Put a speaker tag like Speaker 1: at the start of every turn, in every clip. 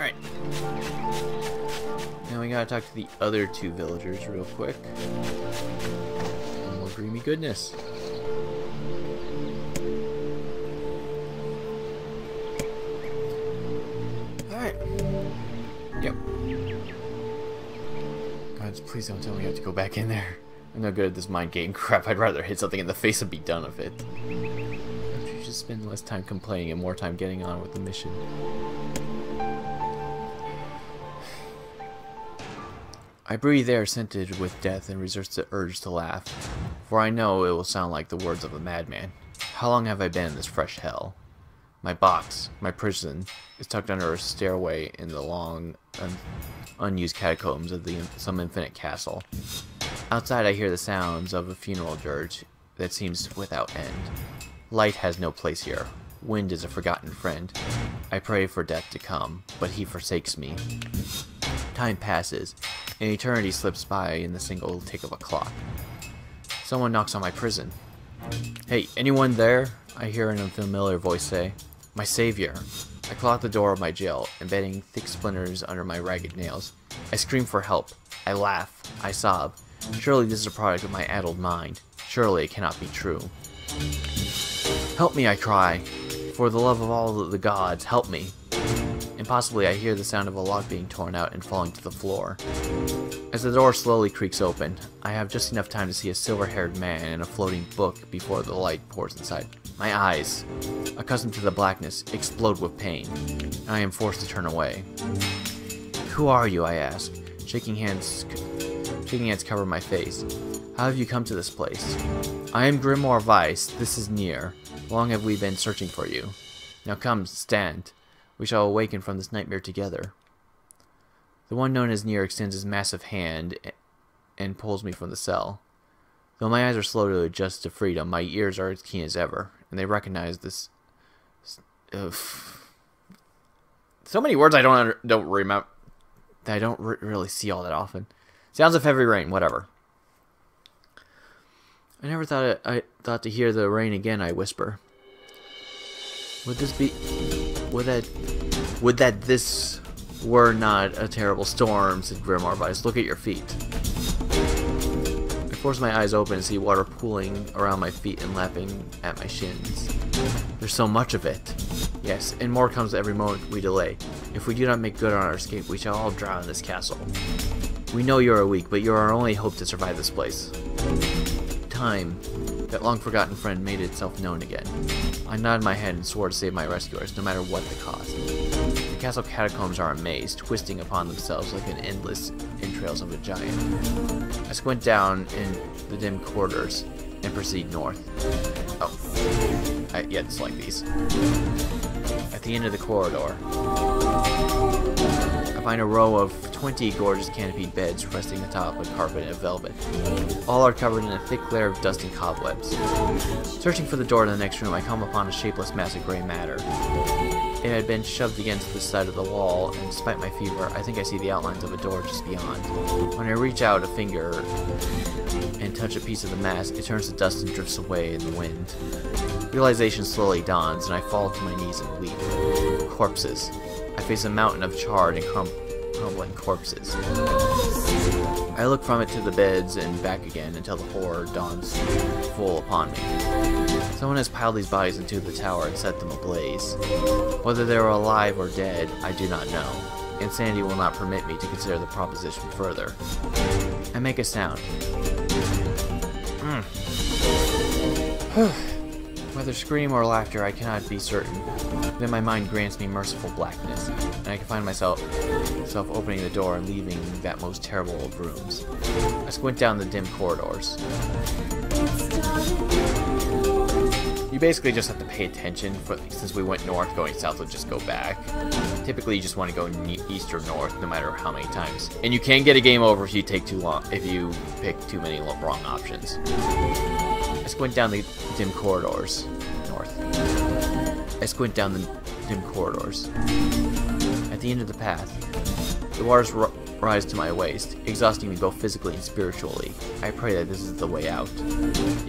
Speaker 1: Alright. Now we gotta talk to the other two villagers real quick. And more dreamy goodness. Alright. Yep. God, please don't tell me I have to go back in there. I'm no good at this mind game crap. I'd rather hit something in the face and be done with it. You should spend less time complaining and more time getting on with the mission. I breathe air scented with death and resist the urge to laugh, for I know it will sound like the words of a madman. How long have I been in this fresh hell? My box, my prison, is tucked under a stairway in the long, unused catacombs of some infinite castle. Outside I hear the sounds of a funeral dirge that seems without end. Light has no place here. Wind is a forgotten friend. I pray for death to come, but he forsakes me. Time passes, and eternity slips by in the single tick of a clock. Someone knocks on my prison. "Hey, anyone there?" I hear an unfamiliar voice say. "My savior." I claw at the door of my jail, embedding thick splinters under my ragged nails. I scream for help. I laugh. I sob. Surely this is a product of my addled mind. Surely it cannot be true. "Help me," I cry. "For the love of all the gods, help me." Impossibly, I hear the sound of a lock being torn out and falling to the floor. As the door slowly creaks open, I have just enough time to see a silver-haired man and a floating book before the light pours inside. My eyes, accustomed to the blackness, explode with pain, and I am forced to turn away. "Who are you?" I ask. Shaking hands cover my face. "How have you come to this place?" "I am Grimoire Weiss. This is NieR. Long have we been searching for you. Now come, stand. We shall awaken from this nightmare together." The one known as NieR extends his massive hand and pulls me from the cell. Though my eyes are slow to adjust to freedom, my ears are as keen as ever, and they recognize this. So many words I don't remember. That I don't really see all that often. Sounds of heavy rain, whatever. I never thought to hear the rain again, I whisper. Would that this were not a terrible storm, said Grimoire Weiss. Look at your feet. I force my eyes open and see water pooling around my feet and lapping at my shins. There's so much of it. Yes, and more comes every moment we delay. If we do not make good on our escape, we shall all drown in this castle. We know you are weak, but you are our only hope to survive this place. Time, that long-forgotten friend, made itself known again. I nodded my head and swore to save my rescuers, no matter what the cost. The castle catacombs are a maze, twisting upon themselves like an endless entrails of a giant. I squint down in the dim corridors and proceed north. Yeah, it's like these. At the end of the corridor, I find a row of 20 gorgeous canopied beds resting atop a carpet of velvet. All are covered in a thick layer of dust and cobwebs. Searching for the door to the next room, I come upon a shapeless mass of gray matter. It had been shoved against the side of the wall, and despite my fever, I think I see the outlines of a door just beyond. When I reach out a finger and touch a piece of the mass, it turns to dust and drifts away in the wind. Realization slowly dawns, and I fall to my knees and weep. Corpses. I face a mountain of charred and crumbling corpses. I look from it to the beds and back again until the horror dawns full upon me. Someone has piled these bodies into the tower and set them ablaze. Whether they are alive or dead, I do not know. Insanity will not permit me to consider the proposition further. I make a sound. Whether scream or laughter, I cannot be certain. Then my mind grants me merciful blackness, and I can find myself opening the door and leaving that most terrible of rooms. I squint down the dim corridors. You basically just have to pay attention, since we went north, going south would just go back. Typically you just want to go east or north, no matter how many times. And you can get a game over if you take too long, if you pick too many wrong options. I squint down the dim corridors. North. I squint down the dim corridors. At the end of the path, the rise to my waist, exhausting me both physically and spiritually. I pray that this is the way out.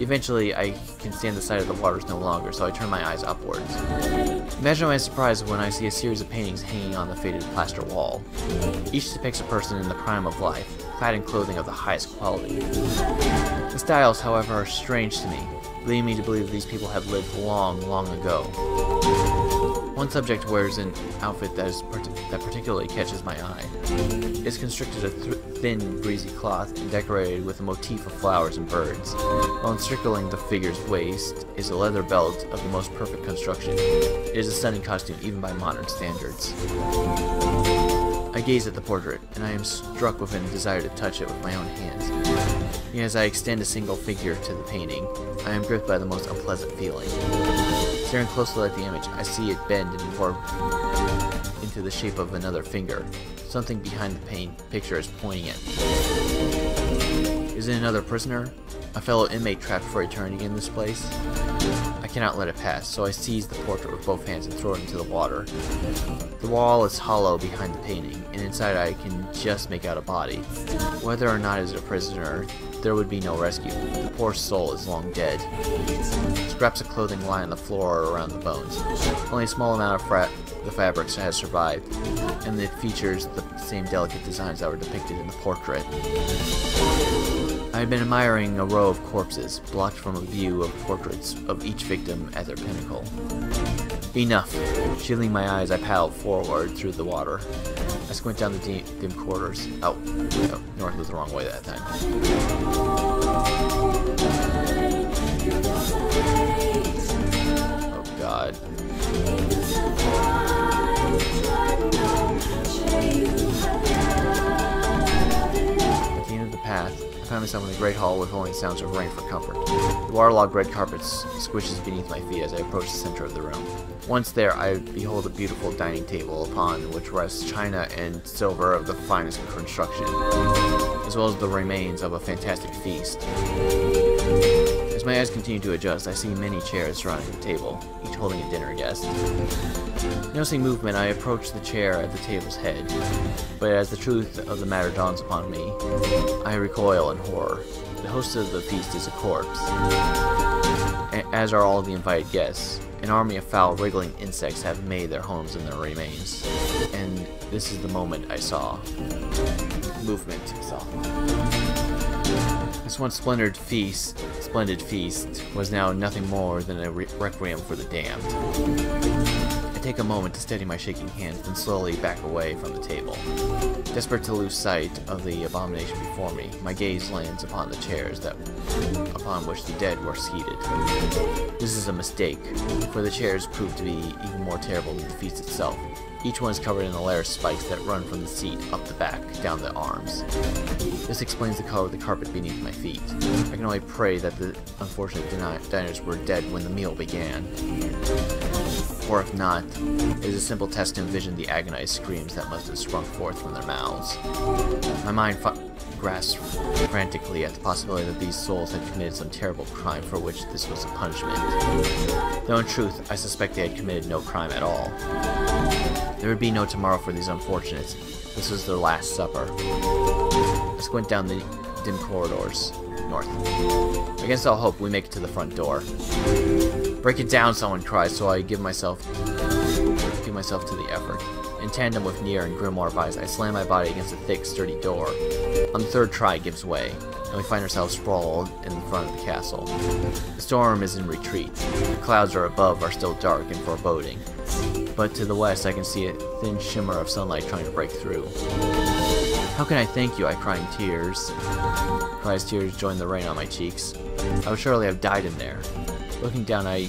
Speaker 1: Eventually, I can stand the sight of the waters no longer, so I turn my eyes upwards. Imagine my surprise when I see a series of paintings hanging on the faded plaster wall. Each depicts a person in the prime of life, clad in clothing of the highest quality. The styles, however, are strange to me, leading me to believe that these people have lived long, long ago. One subject wears an outfit that particularly catches my eye. It's constructed of thin, breezy cloth and decorated with a motif of flowers and birds, while encircling the figure's waist is a leather belt of the most perfect construction. It is a stunning costume even by modern standards. I gaze at the portrait, and I am struck with a desire to touch it with my own hands. Yet as I extend a single figure to the painting, I am gripped by the most unpleasant feeling. Staring closely at the image, I see it bend and warp into the shape of another finger. Something behind the picture is pointing at me. Is it another prisoner? A fellow inmate trapped for eternity in this place? I cannot let it pass, so I seize the portrait with both hands and throw it into the water. The wall is hollow behind the painting, and inside I can just make out a body. Whether or not it is a prisoner, there would be no rescue. The poor soul is long dead. Scraps of clothing lie on the floor around the bones. Only a small amount of the fabrics has survived, and it features the same delicate designs that were depicted in the portrait. I had been admiring a row of corpses, blocked from a view of portraits of each victim at their pinnacle. Enough! Shielding my eyes, I paddled forward through the water. I squint down the dim corridors. Oh, no, north was the wrong way that time. Oh god. At the end of the path, I found myself in a great hall with only sounds of rain for comfort. The waterlogged red carpet squishes beneath my feet as I approach the center of the room. Once there, I behold a beautiful dining table upon which rests china and silver of the finest construction, as well as the remains of a fantastic feast. As my eyes continue to adjust, I see many chairs surrounding the table, each holding a dinner guest. Noticing movement, I approach the chair at the table's head, but as the truth of the matter dawns upon me, I recoil in horror. The host of the feast is a corpse, as are all the invited guests. An army of foul, wriggling insects have made their homes in their remains. And this is the moment I saw. Movement I saw. This once splendid feast was now nothing more than a requiem for the damned. I take a moment to steady my shaking hands, then slowly back away from the table. Desperate to lose sight of the abomination before me, my gaze lands upon the chairs upon which the dead were seated. This is a mistake, for the chairs prove to be even more terrible than the feast itself. Each one is covered in a layer of spikes that run from the seat up the back, down the arms. This explains the color of the carpet beneath my feet. I can only pray that the unfortunate diners were dead when the meal began. Or if not, it is a simple test to envision the agonized screams that must have sprung forth from their mouths. My mind grasps frantically at the possibility that these souls had committed some terrible crime for which this was a punishment. Though in truth, I suspect they had committed no crime at all. There would be no tomorrow for these unfortunates. This was their last supper. I squint down the dim corridors, north. Against all hope, we make it to the front door. Break it down, someone cries, so I give myself to the effort. In tandem with NieR and Grimoire Vice, I slam my body against a thick, sturdy door. On the third try, it gives way, and we find ourselves sprawled in the front of the castle. The storm is in retreat. The clouds above are still dark and foreboding. But to the west, I can see a thin shimmer of sunlight trying to break through. How can I thank you? I cry in tears. Cries tears join the rain on my cheeks. I would surely have died in there. Looking down, I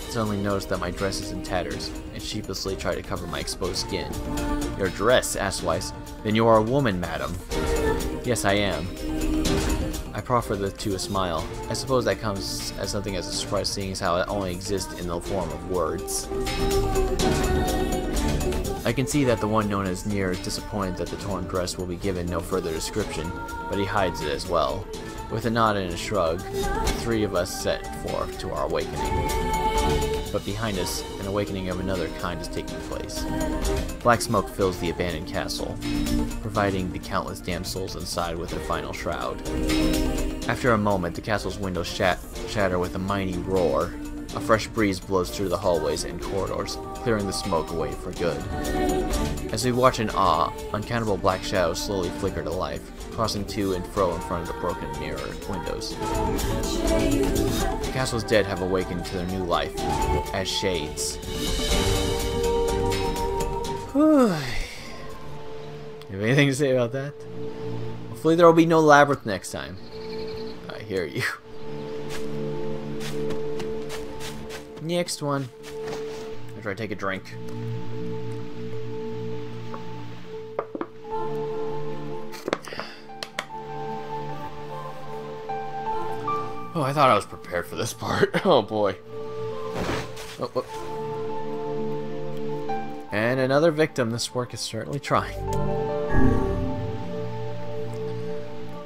Speaker 1: suddenly noticed that my dress is in tatters, and sheepishly try to cover my exposed skin. Your dress? Asked Weiss. Then you are a woman, madam. Yes, I am. I proffer the two a smile. I suppose that comes as something as a surprise, seeing as how it only exists in the form of words. I can see that the one known as NieR is disappointed that the torn dress will be given no further description, but he hides it as well. With a nod and a shrug, the three of us set forth to our awakening. But but behind us, an awakening of another kind is taking place. Black smoke fills the abandoned castle, providing the countless damned souls inside with their final shroud. After a moment, the castle's windows shatter with a mighty roar. A fresh breeze blows through the hallways and corridors, clearing the smoke away for good. As we watch in awe, uncountable black shadows slowly flicker to life, crossing to and fro in front of the broken mirror windows. The castle's dead have awakened to their new life, as shades. Whew. You have anything to say about that? Hopefully there will be no labyrinth next time. I hear you. Next one. After I take a drink. Oh, I thought I was prepared for this part. Oh boy. Oh, whoop. And another victim. This work is certainly trying.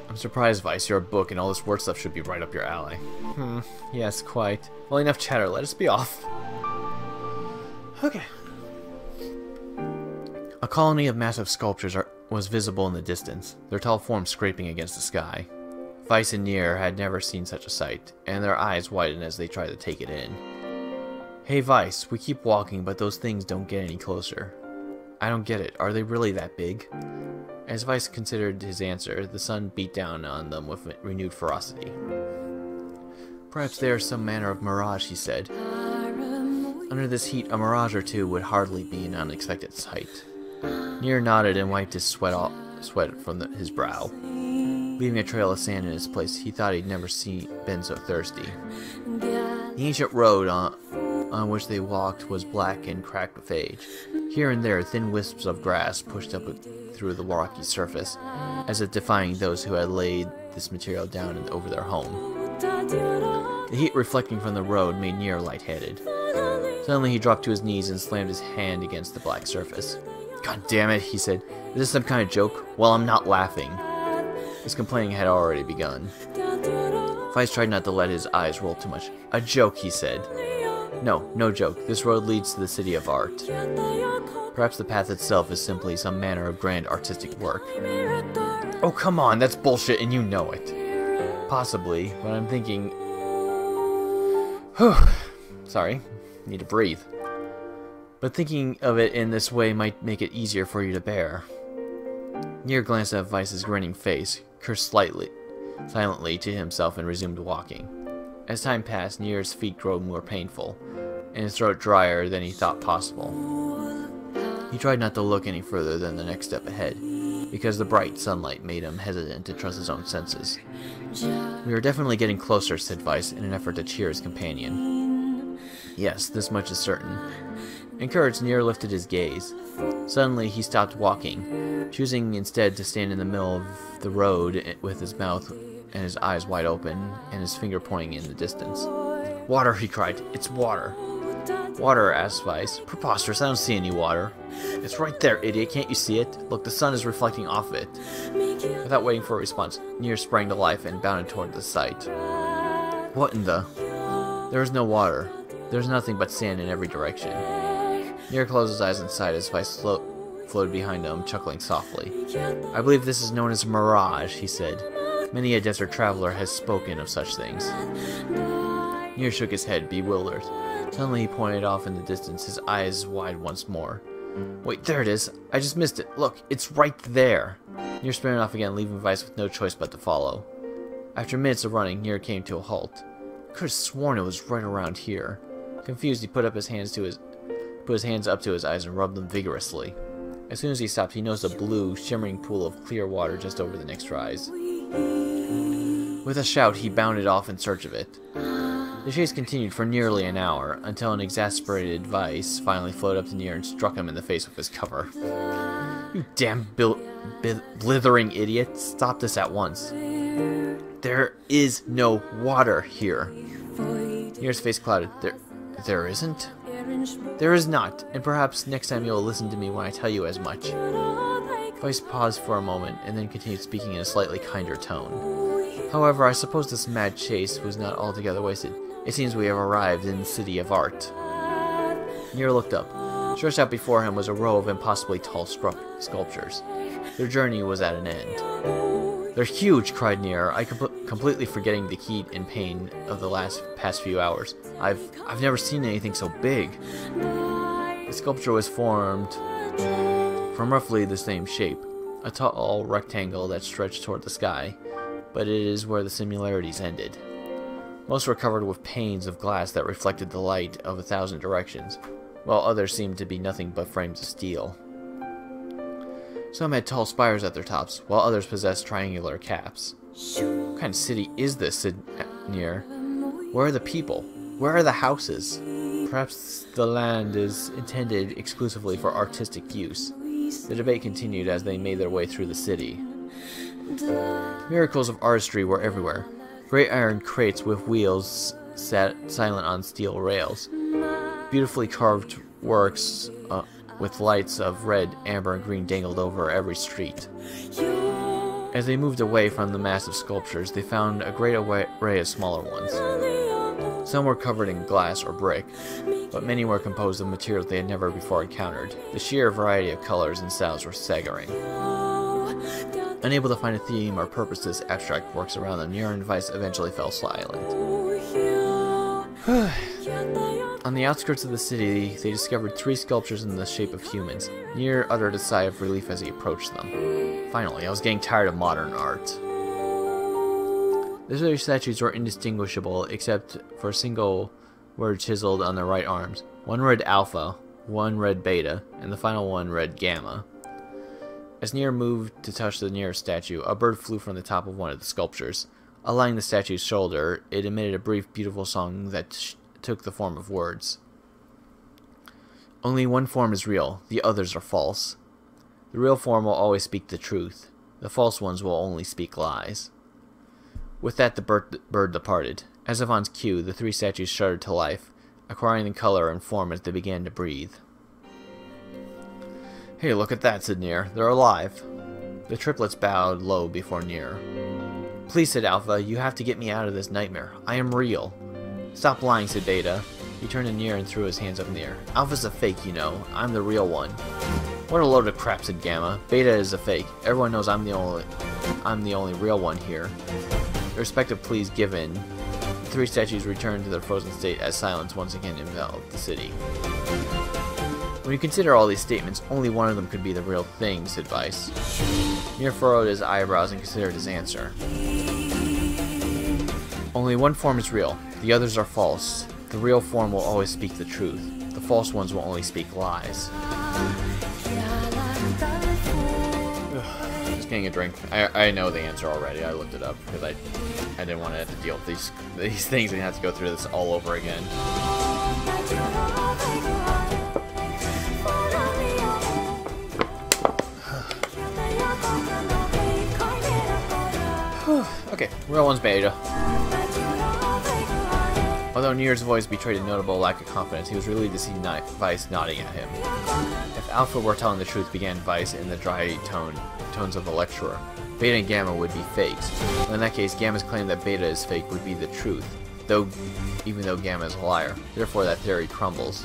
Speaker 1: I'm surprised, Vice. You're a book, and all this word stuff should be right up your alley. Yes, quite. Well, enough chatter. Let us be off. Okay. A colony of massive sculptures was visible in the distance, their tall forms scraping against the sky. Vice and NieR had never seen such a sight, and their eyes widened as they tried to take it in. Hey Vice, we keep walking, but those things don't get any closer. I don't get it. Are they really that big? As Vice considered his answer, the sun beat down on them with renewed ferocity. Perhaps they are some manner of mirage, he said. Under this heat, a mirage or two would hardly be an unexpected sight. NieR nodded and wiped his sweat from his brow. Leaving a trail of sand in his place, he thought he'd never been so thirsty. The ancient road on which they walked was black and cracked with age. Here and there, thin wisps of grass pushed up through the rocky surface, as if defying those who had laid this material down and over their home. The heat reflecting from the road made NieR lightheaded. Suddenly he dropped to his knees and slammed his hand against the black surface. God damn it, he said. Is this some kind of joke? Well, I'm not laughing. His complaining had already begun. Vice tried not to let his eyes roll too much. A joke, he said. No, no joke. This road leads to the city of art. Perhaps the path itself is simply some manner of grand artistic work. Oh, come on, that's bullshit and you know it. Possibly, but I'm thinking... Whew. Sorry, need to breathe. But thinking of it in this way might make it easier for you to bear. NieR glanced at Vice's grinning face, cursed silently to himself, and resumed walking. As time passed, NieR's feet grew more painful, and his throat drier than he thought possible. He tried not to look any further than the next step ahead, because the bright sunlight made him hesitant to trust his own senses. We are definitely getting closer, said Vice, in an effort to cheer his companion. Yes, this much is certain. Encouraged, NieR lifted his gaze. Suddenly, he stopped walking, choosing instead to stand in the middle of the road with his mouth and his eyes wide open, and his finger pointing in the distance. Water, he cried. It's water. Water, asked Vice. Preposterous, I don't see any water. It's right there, idiot. Can't you see it? Look, the sun is reflecting off of it. Without waiting for a response, NieR sprang to life and bounded toward the site. What in the... There is no water. There's nothing but sand in every direction. NieR closed his eyes and sighed as Vice floated behind him, chuckling softly. I believe this is known as a mirage, he said. Many a desert traveler has spoken of such things. NieR shook his head, bewildered. Suddenly he pointed off in the distance, his eyes wide once more. Wait, there it is. I just missed it. Look, it's right there. NieR sprinted off again, leaving Vice with no choice but to follow. After minutes of running, NieR came to a halt. I could have sworn it was right around here. Confused, he put his hands up to his eyes and rubbed them vigorously. As soon as he stopped, he noticed a blue, shimmering pool of clear water just over the next rise. With a shout, he bounded off in search of it. The chase continued for nearly an hour, until an exasperated Vice finally floated up to NieR and struck him in the face with his cover. You damn blithering idiot! Stop this at once. There is no water here. NieR's face clouded. There isn't? There is not, and perhaps next time you'll listen to me when I tell you as much. Vice paused for a moment, and then continued speaking in a slightly kinder tone. However, I suppose this mad chase was not altogether wasted. It seems we have arrived in the city of art. NieR looked up. Stretched out before him was a row of impossibly tall sculptures. Their journey was at an end. "They're huge!" cried NieR, completely forgetting the heat and pain of the past few hours. I've never seen anything so big." The sculpture was formed from roughly the same shape, a tall rectangle that stretched toward the sky, but it is where the similarities ended. Most were covered with panes of glass that reflected the light of 1,000 directions, while others seemed to be nothing but frames of steel. Some had tall spires at their tops, while others possessed triangular caps. "What kind of city is this?" said NieR. "Where are the people? Where are the houses? Perhaps the land is intended exclusively for artistic use." The debate continued as they made their way through the city. Miracles of artistry were everywhere. Great iron crates with wheels sat silent on steel rails. Beautifully carved works with lights of red, amber, and green dangled over every street. As they moved away from the massive sculptures, they found a great array of smaller ones. Some were covered in glass or brick, but many were composed of materials they had never before encountered. The sheer variety of colors and styles were staggering. Unable to find a theme or purpose to this abstract works around them, NieR and Weiss eventually fell silent. On the outskirts of the city, they discovered 3 sculptures in the shape of humans. NieR uttered a sigh of relief as he approached them. "Finally, I was getting tired of modern art." The 3 statues were indistinguishable except for a single word chiseled on their right arms. One read Alpha, one read Beta, and the final one read Gamma. As NieR moved to touch the nearest statue, a bird flew from the top of one of the sculptures. Aligning the statue's shoulder, it emitted a brief, beautiful song that took the form of words. "Only one form is real, the others are false. The real form will always speak the truth. The false ones will only speak lies." With that, the bird departed. As if on cue, the 3 statues shuddered to life, acquiring the color and form as they began to breathe. "Hey, look at that," said NieR. "They're alive." The triplets bowed low before NieR. "Please," said Alpha, "you have to get me out of this nightmare. I am real." "Stop lying," said Beta. He turned to NieR and threw his hands up in the air. "Alpha's a fake, you know. I'm the real one." "What a load of crap," said Gamma. "Beta is a fake. Everyone knows I'm the only real one here." The respective pleas given, the 3 statues returned to their frozen state as silence once again enveloped the city. "When you consider all these statements, only one of them could be the real thing," said Weiss. NieR furrowed his eyebrows and considered his answer. "Only one form is real. The others are false. The real form will always speak the truth. The false ones will only speak lies." Just getting a drink. I know the answer already. I looked it up because I didn't want to have to deal with these things and have to go through this all over again. Okay, real one's Beta. Although NieR's voice betrayed a notable lack of confidence, he was relieved to see Weiss nodding at him. If Alpha were telling the truth, began Weiss in the dry tones of the lecturer, Beta and Gamma would be fakes. Well, in that case, Gamma's claim that Beta is fake would be the truth, even though Gamma is a liar. Therefore, that theory crumbles.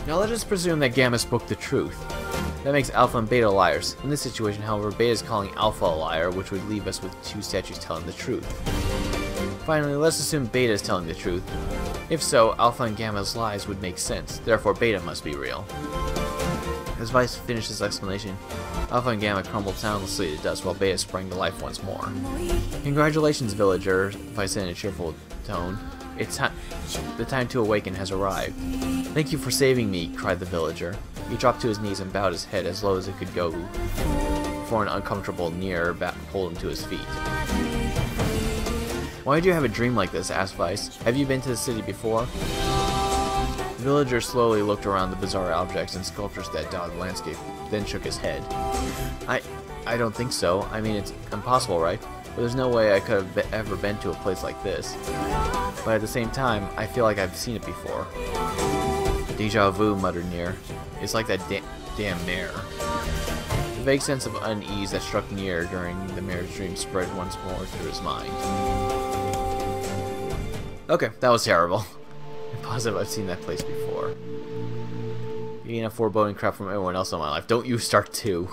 Speaker 1: Now let us presume that Gamma spoke the truth. That makes Alpha and Beta liars. In this situation, however, Beta is calling Alpha a liar, which would leave us with 2 statues telling the truth. Finally, let's assume Beta is telling the truth. If so, Alpha and Gamma's lies would make sense. Therefore, Beta must be real. As Weiss finished his explanation, Alpha and Gamma crumbled soundlessly to dust while Beta sprang to life once more. "Congratulations, villager," Weiss said in a cheerful tone. The time to awaken has arrived." "Thank you for saving me," cried the villager. He dropped to his knees and bowed his head as low as it could go before an uncomfortable NieR pulled him to his feet. "Why did you have a dream like this?" asked Weiss. "Have you been to the city before?" The villager slowly looked around the bizarre objects and sculptures that dotted the landscape, then shook his head. I don't think so. I mean, it's impossible, right? But there's no way I could have ever been to a place like this. But at the same time, I feel like I've seen it before." "Deja vu," muttered NieR. "It's like that damn mare." The vague sense of unease that struck NieR during the mare's dream spread once more through his mind. Okay, that was terrible. I'm positive I've seen that place before. Getting enough foreboding crap from everyone else in my life. Don't you start too.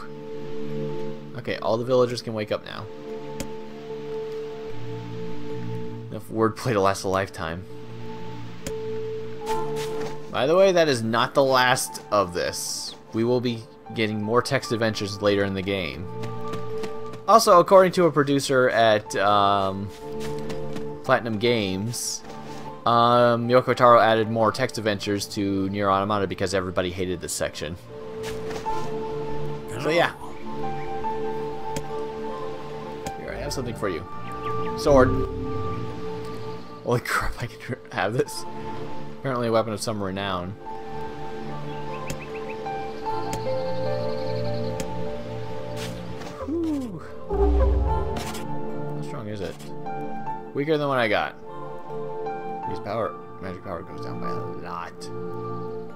Speaker 1: Okay, all the villagers can wake up now. Enough wordplay to last a lifetime. By the way, that is not the last of this. We will be getting more text adventures later in the game. Also, according to a producer at Platinum Games, Yoko Taro added more text adventures to NieR Automata because everybody hated this section. So yeah. Here, I have something for you. Sword. Holy crap, I can have this. Apparently a weapon of some renown. Whew. How strong is it? Weaker than what I got. Use power. Magic power goes down by a lot.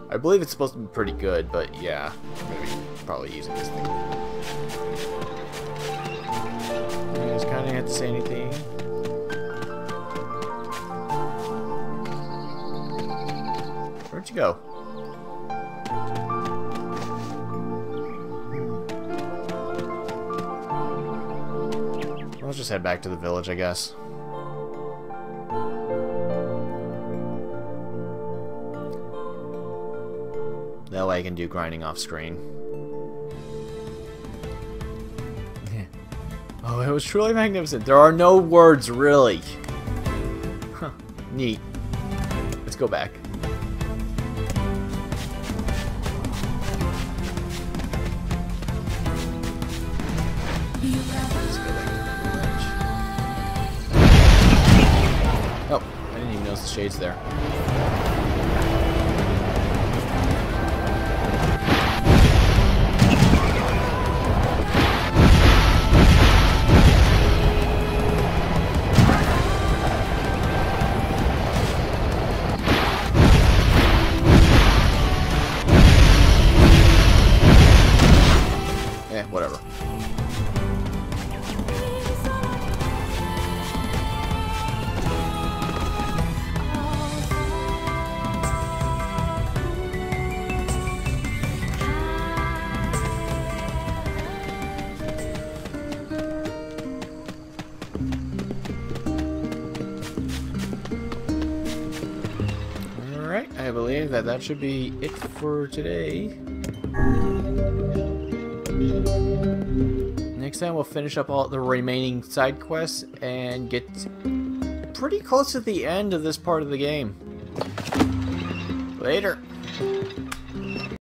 Speaker 1: I believe it's supposed to be pretty good, but yeah. I'm going to be probably using this thing. I just kind of have to say anything. Where'd you go? Let's just head back to the village, I guess. That way I can do grinding off screen. Oh, it was truly magnificent. There are no words, really. Huh. Neat. Let's go back. Oh, I didn't even notice the shades there. Whatever. Alright, I believe that should be it for today. Next time we'll finish up all the remaining side quests and get pretty close to the end of this part of the game. Later.